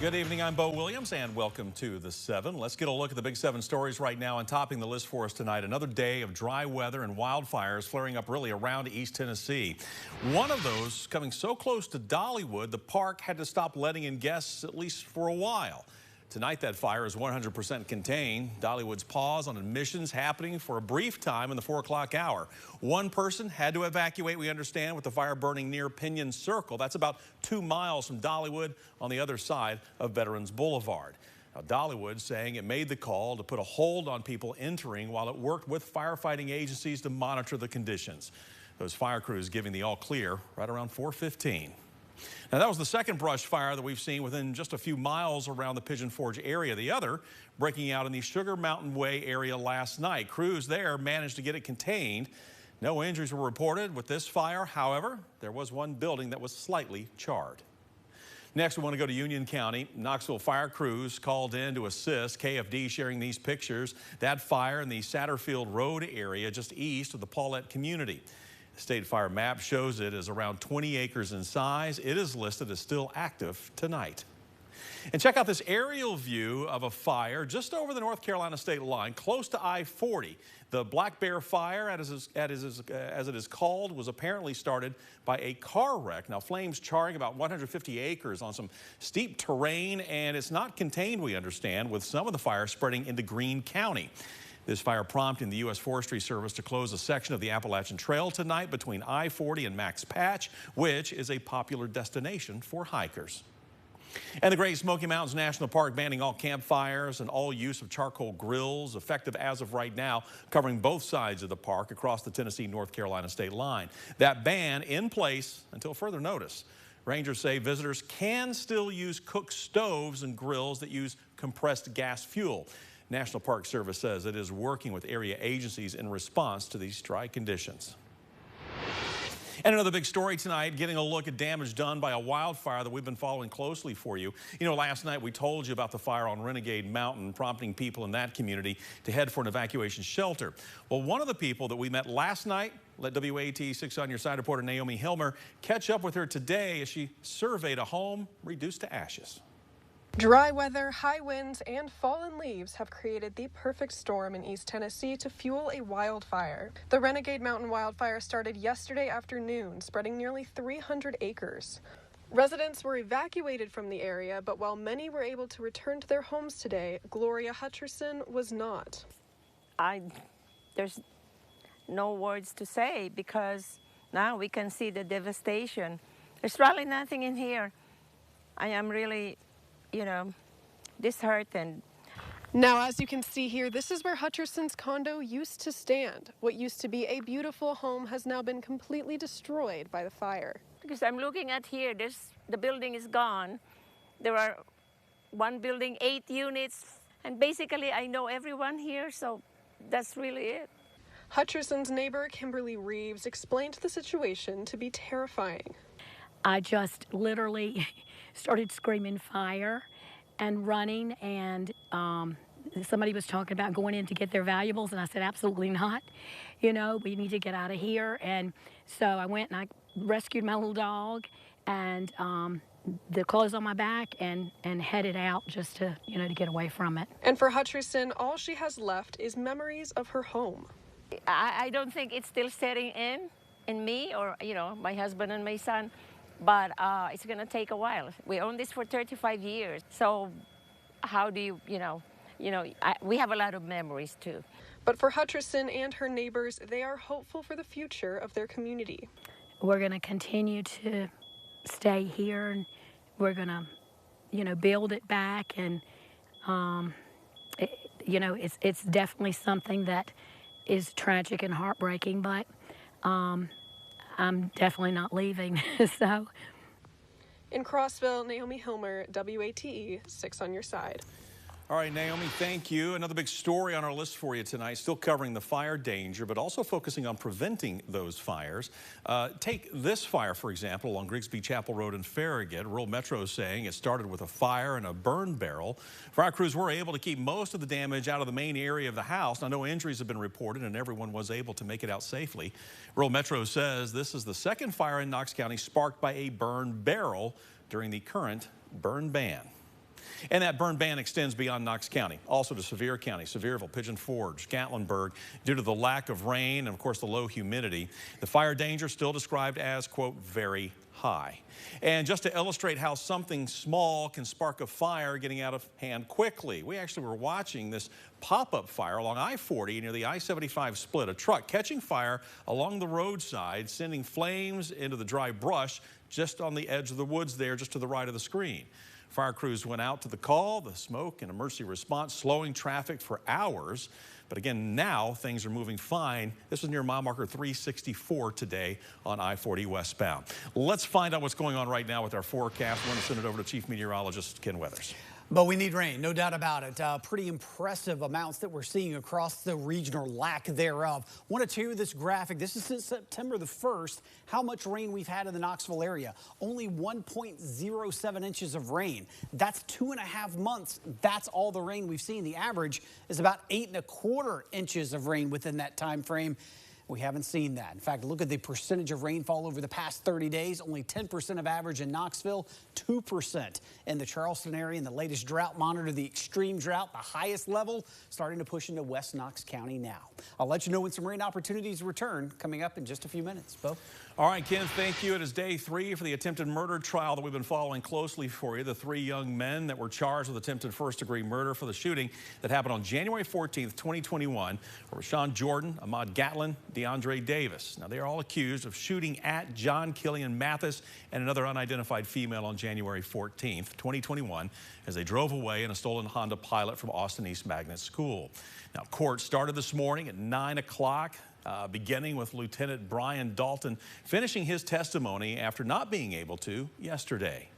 Good evening, I'm Bo Williams, and welcome to the 7. Let's get a look at the big 7 stories right now, and topping the list for us tonight, another day of dry weather and wildfires flaring up really around East Tennessee. One of those coming so close to Dollywood, the park had to stop letting in guests at least for a while. Tonight, that fire is 100% contained. Dollywood's pause on admissions happening for a brief time in the 4 o'clock hour. One person had to evacuate, we understand, with the fire burning near Pigeon Circle. That's about 2 miles from Dollywood on the other side of Veterans Boulevard. Now, Dollywood saying it made the call to put a hold on people entering while it worked with firefighting agencies to monitor the conditions. Those fire crews giving the all clear right around 4:15. Now, that was the second brush fire that we've seen within just a few miles around the Pigeon Forge area. The other breaking out in the Sugar Mountain Way area last night. Crews there managed to get it contained. No injuries were reported with this fire. However, there was one building that was slightly charred. Next, we want to go to Union County. Knoxville fire crews called in to assist. KFD sharing these pictures. That fire in the Satterfield Road area just east of the Paulette community. The state fire map shows it as around 20 acres in size. It is listed as still active tonight. And check out this aerial view of a fire just over the North Carolina state line, close to I-40. The Black Bear Fire, as it is called, was apparently started by a car wreck. Now, flames charring about 150 acres on some steep terrain, and it's not contained, we understand, with some of the fire spreading into Greene County. This fire prompting the U.S. Forestry Service to close a section of the Appalachian Trail tonight between I-40 and Max Patch, which is a popular destination for hikers. And the Great Smoky Mountains National Park banning all campfires and all use of charcoal grills, effective as of right now, covering both sides of the park across the Tennessee-North Carolina state line. That ban in place until further notice. Rangers say visitors can still use cook stoves and grills that use compressed gas fuel. National Park Service says it is working with area agencies in response to these dry conditions. And another big story tonight, getting a look at damage done by a wildfire that we've been following closely for you. You know, last night we told you about the fire on Renegade Mountain, prompting people in that community to head for an evacuation shelter. Well, one of the people that we met last night, let WAT 6 on Your Side reporter Naomi Hilmer catch up with her today as she surveyed a home reduced to ashes. Dry weather, high winds, and fallen leaves have created the perfect storm in East Tennessee to fuel a wildfire. The Renegade Mountain wildfire started yesterday afternoon, spreading nearly 300 acres. Residents were evacuated from the area, but while many were able to return to their homes today, Gloria Hutcherson was not. There's no words to say because now we can see the devastation. There's probably nothing in here. I am really disheartened. Now, as you can see here, this is where Hutcherson's condo used to stand. What used to be a beautiful home has now been completely destroyed by the fire. Because I'm looking at here, the building is gone. There are one building, 8 units, and basically I know everyone here, so that's really it. Hutcherson's neighbor, Kimberly Reeves, explained the situation to be terrifying. I just literally started screaming fire and running, and somebody was talking about going in to get their valuables, and I said, absolutely not. You know, we need to get out of here. And so I went and I rescued my little dog and the clothes on my back and headed out just to, to get away from it. And for Hutcherson, all she has left is memories of her home. I don't think it's still setting in me or, my husband and my son. But it's going to take a while. We own this for 35 years. So how do you, we have a lot of memories too. But for Hutcherson and her neighbors, they are hopeful for the future of their community. We're going to continue to stay here, and we're going to, build it back. And, it's definitely something that is tragic and heartbreaking, but I'm definitely not leaving, so. In Crossville, Naomi Hilmer, WATE 6 on Your Side. All right, Naomi, thank you. Another big story on our list for you tonight, still covering the fire danger, but also focusing on preventing those fires. Take this fire, for example, along Grigsby Chapel Road in Farragut. Rural Metro is saying it started with a fire and a burn barrel. Fire crews were able to keep most of the damage out of the main area of the house. Now, no injuries have been reported, and everyone was able to make it out safely. Rural Metro says this is the second fire in Knox County sparked by a burn barrel during the current burn ban. And that burn ban extends beyond Knox County, also to Sevier County, Sevierville, Pigeon Forge, Gatlinburg, due to the lack of rain and, of course, the low humidity. The fire danger still described as, quote, very high. And just to illustrate how something small can spark a fire getting out of hand quickly, we actually were watching this pop-up fire along I-40 near the I-75 split, a truck catching fire along the roadside, sending flames into the dry brush just on the edge of the woods there, just to the right of the screen. Fire crews went out to the call, the smoke and emergency response, slowing traffic for hours. But again, now things are moving fine. This was near mile marker 364 today on I-40 westbound. Let's find out what's going on right now with our forecast. We're going to send it over to Chief Meteorologist Ken Weathers. But we need rain, no doubt about it. Pretty impressive amounts that we're seeing across the region, or lack thereof. Want to show you this graphic. This is since September the 1st, how much rain we've had in the Knoxville area. Only 1.07 inches of rain. That's 2.5 months. That's all the rain we've seen. The average is about 8.25 inches of rain within that time frame. We haven't seen that. In fact, look at the percentage of rainfall over the past 30 days. Only 10% of average in Knoxville, 2% in the Charleston area. In the latest drought monitor, the extreme drought, the highest level, starting to push into West Knox County now. I'll let you know when some rain opportunities return, coming up in just a few minutes. Bo? All right, Ken, thank you. It is day 3 for the attempted murder trial that we've been following closely for you. The 3 young men that were charged with attempted first-degree murder for the shooting that happened on January 14th, 2021 were Rashawn Jordan, Ahmad Gatlin, DeAndre Davis. Now, they are all accused of shooting at John Killian Mathis and another unidentified female on January 14th, 2021, as they drove away in a stolen Honda Pilot from Austin East Magnet School. Now, court started this morning at 9 o'clock. Beginning with Lieutenant Brian Dalton finishing his testimony after not being able to yesterday.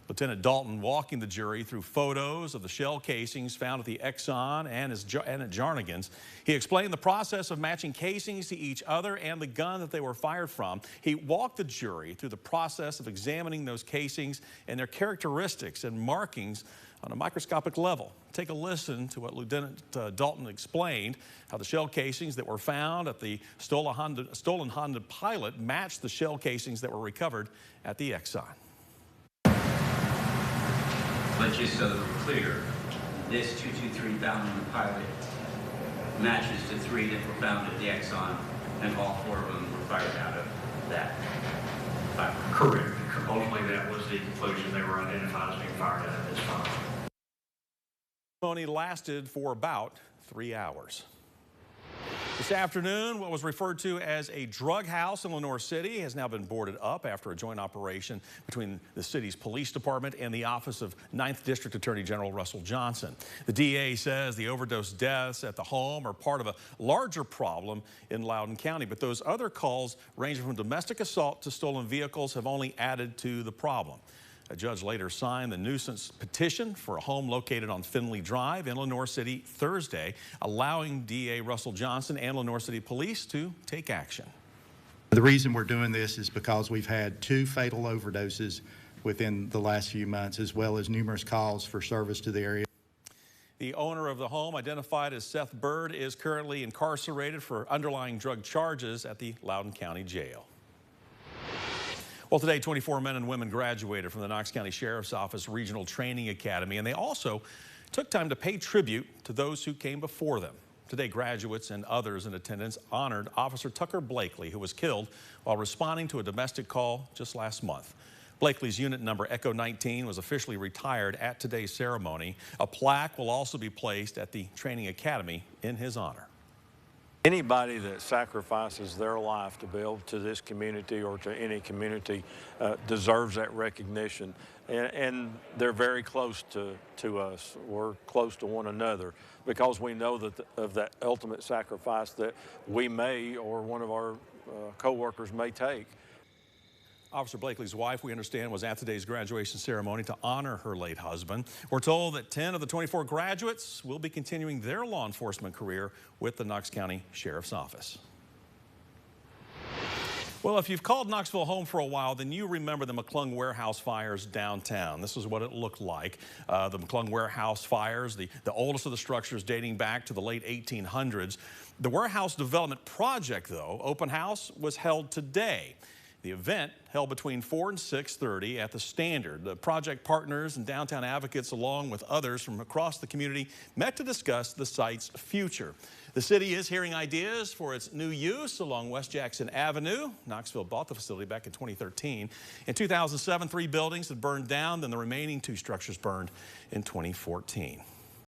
Lieutenant Dalton walking the jury through photos of the shell casings found at the Exxon and at Jarnigan's. He explained the process of matching casings to each other and the gun that they were fired from. He walked the jury through the process of examining those casings and their characteristics and markings on a microscopic level. Take a listen to what Lieutenant Dalton explained, how the shell casings that were found at the stolen Honda Pilot matched the shell casings that were recovered at the Exxon. But just so that we're clear, this 223 found in the Pilot matches to 3 that were found at the Exxon, and all 4 of them were fired out of that fire. Correct. Ultimately, that was the conclusion. They were identified as being fired out of this fire. The ceremony lasted for about 3 hours. This afternoon, what was referred to as a drug house in Lenoir City has now been boarded up after a joint operation between the city's police department and the office of 9th District Attorney General Russell Johnson. The DA says the overdose deaths at the home are part of a larger problem in Loudoun County, but those other calls ranging from domestic assault to stolen vehicles have only added to the problem. A judge later signed the nuisance petition for a home located on Finley Drive in Lenoir City Thursday, allowing DA Russell Johnson and Lenoir City Police to take action. The reason we're doing this is because we've had 2 fatal overdoses within the last few months, as well as numerous calls for service to the area. The owner of the home, identified as Seth Bird, is currently incarcerated for underlying drug charges at the Loudoun County Jail. Well, today, 24 men and women graduated from the Knox County Sheriff's Office Regional Training Academy, and they also took time to pay tribute to those who came before them. Today, graduates and others in attendance honored Officer Tucker Blakely, who was killed while responding to a domestic call just last month. Blakely's unit number Echo 19 was officially retired at today's ceremony. A plaque will also be placed at the training academy in his honor. Anybody that sacrifices their life to build to this community or to any community deserves that recognition. And they're very close to us. We're close to one another because we know that of that ultimate sacrifice that we may or one of our co-workers may take. Officer Blakely's wife, we understand, was at today's graduation ceremony to honor her late husband. We're told that 10 of the 24 graduates will be continuing their law enforcement career with the Knox County Sheriff's Office. Well, if you've called Knoxville home for a while, then you remember the McClung warehouse fires downtown. This is what it looked like. The McClung warehouse fires, the oldest of the structures dating back to the late 1800s. The warehouse development project, though, open house, was held today. The event held between 4 and 6:30 at the Standard. The project partners and downtown advocates, along with others from across the community, met to discuss the site's future. The city is hearing ideas for its new use along West Jackson Avenue. Knoxville bought the facility back in 2013. In 2007, 3 buildings had burned down, then the remaining 2 structures burned in 2014.